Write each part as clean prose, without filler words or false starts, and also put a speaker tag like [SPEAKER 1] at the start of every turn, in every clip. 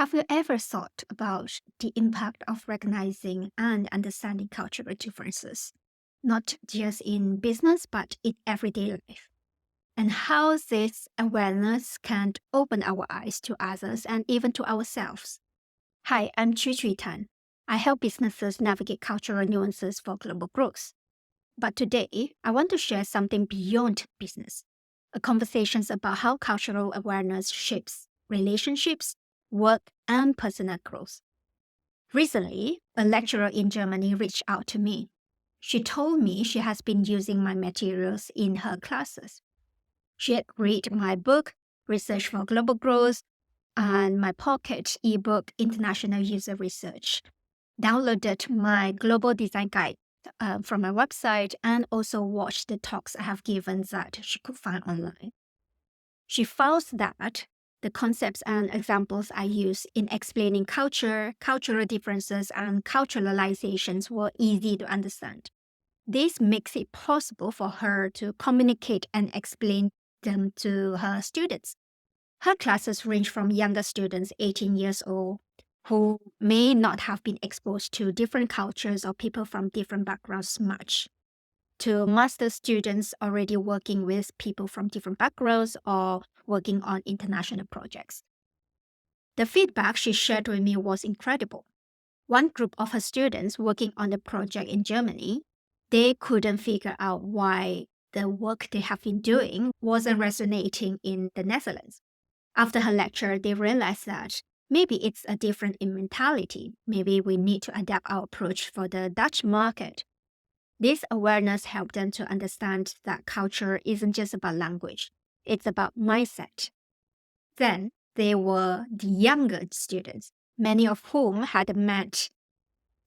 [SPEAKER 1] Have you ever thought about the impact of recognizing and understanding cultural differences, not just in business, but in everyday life? And how this awareness can open our eyes to others and even to ourselves? Hi, I'm Chui Chui Tan. I help businesses navigate cultural nuances for global growth. But today, I want to share something beyond business, a conversations about how cultural awareness shapes relationships, work, and personal growth. Recently, a lecturer in Germany reached out to me. She told me she has been using my materials in her classes. She had read my book, Research for Global Growth, and my pocket ebook, International User Research, downloaded my global design guide from my website, and also watched the talks I have given that she could find online. She found that the concepts and examples I use in explaining culture, cultural differences, and culturalizations were easy to understand. This makes it possible for her to communicate and explain them to her students. Her classes range from younger students, 18 years old, who may not have been exposed to different cultures or people from different backgrounds much, to master students already working with people from different backgrounds or working on international projects. The feedback she shared with me was incredible. One group of her students working on the project in Germany, they couldn't figure out why the work they have been doing wasn't resonating in the Netherlands. After her lecture, they realized that maybe it's a different in mentality. Maybe we need to adapt our approach for the Dutch market. This awareness helped them to understand that culture isn't just about language, it's about mindset. Then there were the younger students, many of whom had met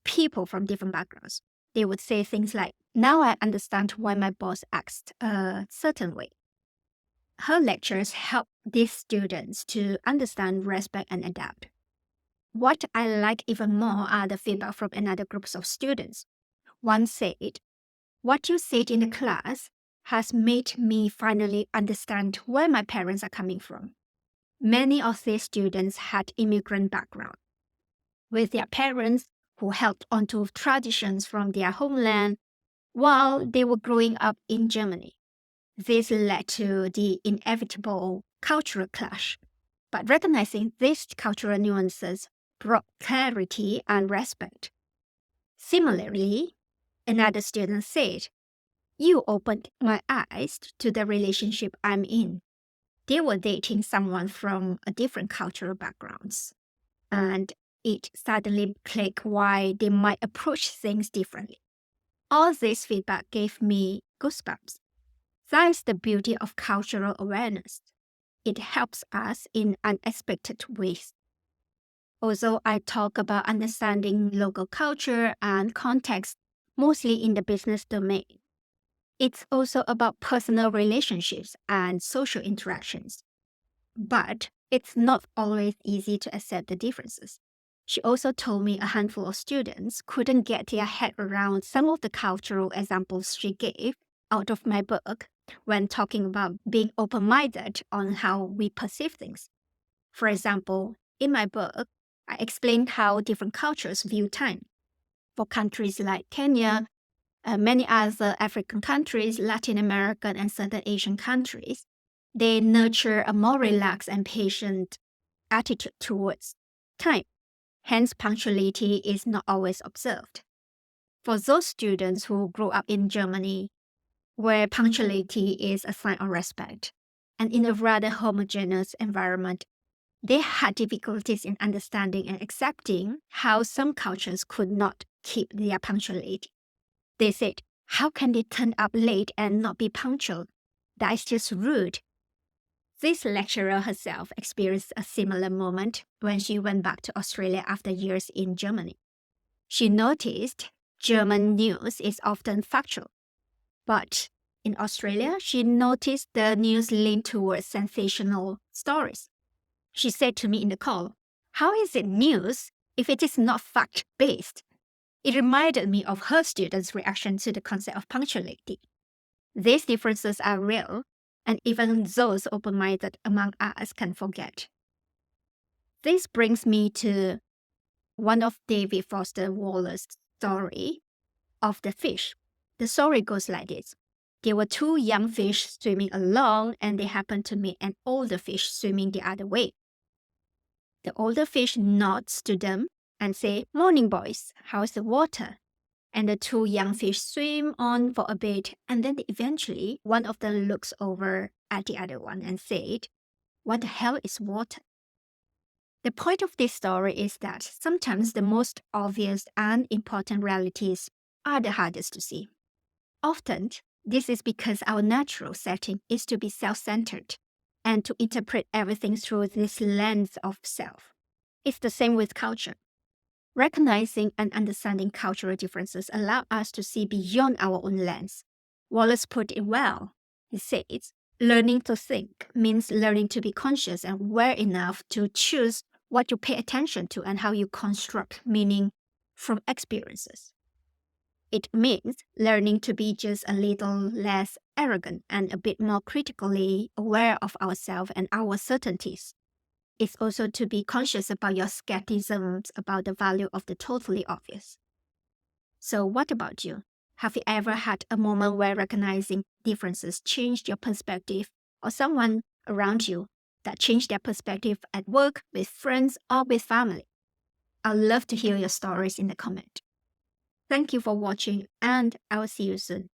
[SPEAKER 1] people from different backgrounds. They would say things like, "Now I understand why my boss acts a certain way." Her lectures help these students to understand, respect, and adapt. What I like even more are the feedback from another groups of students. One said, "What you said in the class has made me finally understand where my parents are coming from." Many of these students had immigrant background, with their parents who held onto traditions from their homeland while they were growing up in Germany. This led to the inevitable cultural clash, but recognizing these cultural nuances brought clarity and respect. Similarly, another student said, "You opened my eyes to the relationship I'm in." They were dating someone from a different cultural backgrounds, and it suddenly clicked why they might approach things differently. All this feedback gave me goosebumps. That's the beauty of cultural awareness. It helps us in unexpected ways. Also, I talk about understanding local culture and context, mostly in the business domain. It's also about personal relationships and social interactions. But it's not always easy to accept the differences. She also told me a handful of students couldn't get their head around some of the cultural examples she gave out of my book when talking about being open minded on how we perceive things. For example, in my book, I explained how different cultures view time. For countries like Kenya, many other African countries, Latin American, and certain Asian countries, they nurture a more relaxed and patient attitude towards time. Hence, punctuality is not always observed. For those students who grew up in Germany, where punctuality is a sign of respect, and in a rather homogeneous environment, they had difficulties in understanding and accepting how some cultures could not keep their punctuality. They said, "How can they turn up late and not be punctual? That is just rude." This lecturer herself experienced a similar moment when she went back to Australia after years in Germany. She noticed German news is often factual, but in Australia, she noticed the news leaned towards sensational stories. She said to me in the call, "How is it news if it is not fact-based?" It reminded me of her students' reaction to the concept of punctuality. These differences are real, and even those open-minded among us can forget. This brings me to one of David Foster Wallace's story of the fish. The story goes like this. There were two young fish swimming along, and they happened to meet an older fish swimming the other way. The older fish nods to them and say, "Morning, boys, how's the water?" And the two young fish swim on for a bit, and then eventually one of them looks over at the other one and said, "What the hell is water?" The point of this story is that sometimes the most obvious and important realities are the hardest to see. Often, this is because our natural setting is to be self-centered and to interpret everything through this lens of self. It's the same with culture. Recognizing and understanding cultural differences allow us to see beyond our own lens. Wallace put it well. He says, learning to think means learning to be conscious and aware enough to choose what you pay attention to and how you construct meaning from experiences. It means learning to be just a little less arrogant and a bit more critically aware of ourselves and our certainties. It's also to be conscious about your skepticisms about the value of the totally obvious. So what about you? Have you ever had a moment where recognizing differences changed your perspective, or someone around you that changed their perspective at work, with friends, or with family? I'd love to hear your stories in the comment. Thank you for watching, and I'll see you soon.